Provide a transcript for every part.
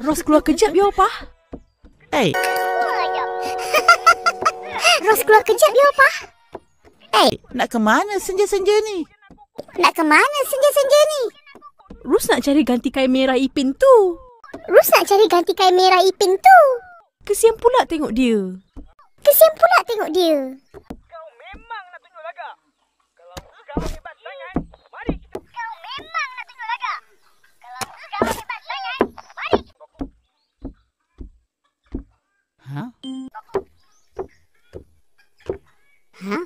Ros keluar kejap ya, Opah. Hey. Ros keluar kejap ya, Opah. Nak ke mana senja-senja ni? Nak ke mana senja-senja ni? Ros nak cari ganti kain merah Ipin tu. Ros nak cari ganti kain merah Ipin tu. Kesian pula tengok dia. Kesian pula tengok dia. Kau memang nak tunjuk lagak. Kalau kau hebat sangat, mari kita... Kau memang nak tunjuk lagak. Kalau kau hebat sangat, mari kita... Hah? Hah?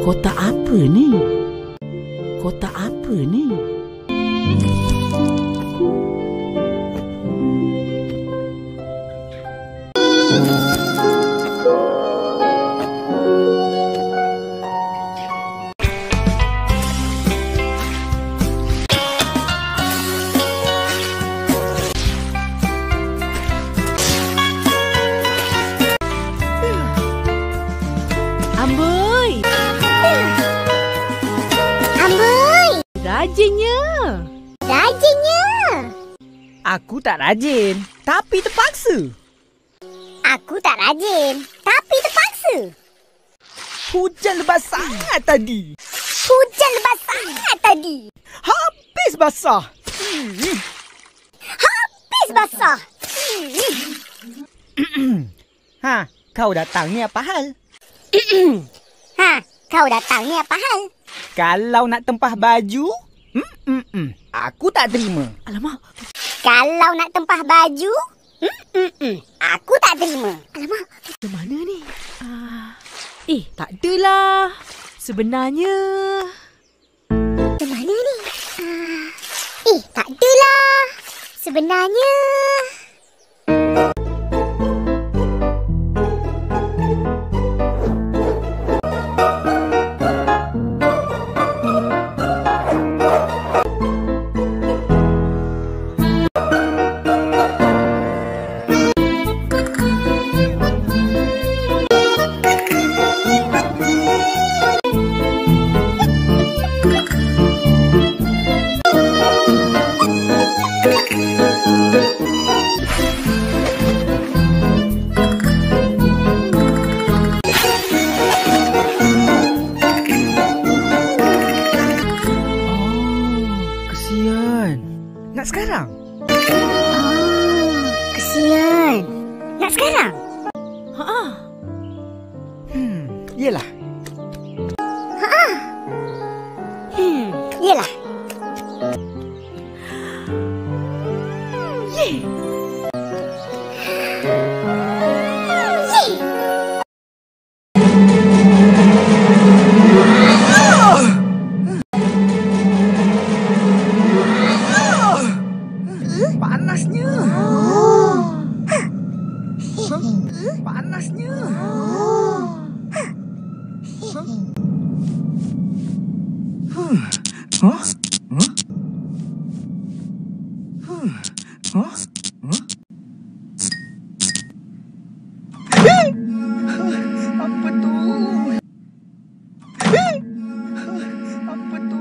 Kotak apa ni? Kotak apa ni? Amboi. Amboi. Rajinnya. Rajinnya. Aku tak rajin, tapi terpaksa. Aku tak rajin, tapi terpaksa. Hujan lebat sangat tadi. Hujan lebat sangat tadi. Habis basah. Habis basah. Ha, kau datang ni apa hal? Ha, kau datang ni apa hal? Kalau nak tempah baju, aku tak terima. Alamak. Kalau nak tempah baju, aku tak terima. Alamak. Ke mana ni? Tak adalah. Sebenarnya... Ke mana ni? Tak adalah. Sebenarnya... Nak sekarang? Kesian. Nak sekarang? Yelah. Yelah. Panasnya. Panasnya. Apa tu? Apa tu?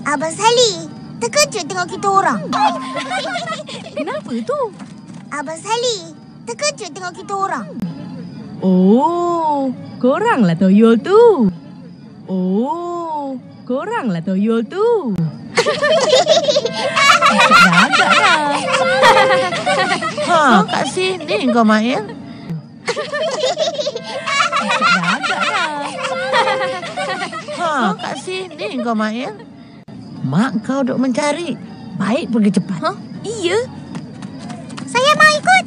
Abang Salih, terkejut tengok kita orang. Kenapa tu? Abang Salih, terkejut tengok kita orang. Oh, koranglah toyol tu. Oh, koranglah toyol tu. Agak dah. Ha, kat sini kau main. Agak dah. Ha, kat sini kau main. Mak kau duk mencari. Baik pergi cepat. Ha? Iya. Saya mau ikut.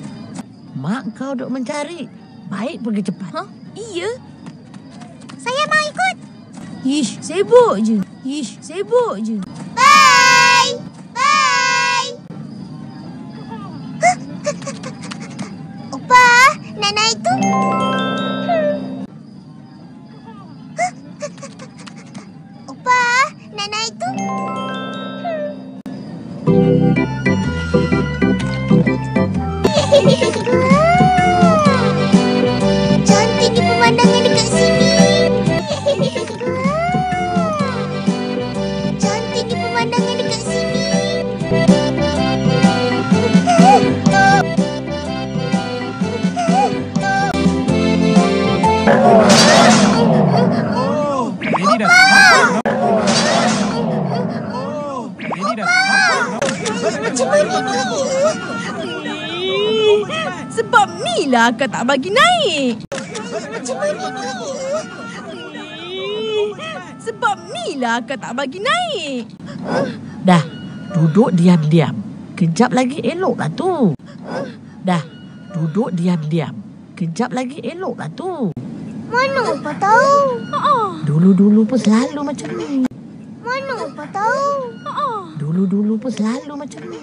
Mak kau duk mencari. Baik pergi cepat. Ha? Iya. Saya mau ikut. Ish, sibuk je. Ish, sibuk je. Bye. Bye. Opa, nak naik tu? Opa, nak naik tu? Cantiknya pemandangan dekat sini. Cantiknya pemandangan dekat sini. Macam mana ni? Sebab ni lah akak tak bagi naik. Macam mana ni? Sebab ni lah akak tak bagi naik. Dah, duduk diam-diam. Kejap lagi eloklah tu. Dah, duduk diam-diam. Kejap lagi eloklah tu. Mana Opa tahu? Dulu-dulu pun selalu macam ni. Mana Opa tahu? Dulu-dulu pun selalu macam ni.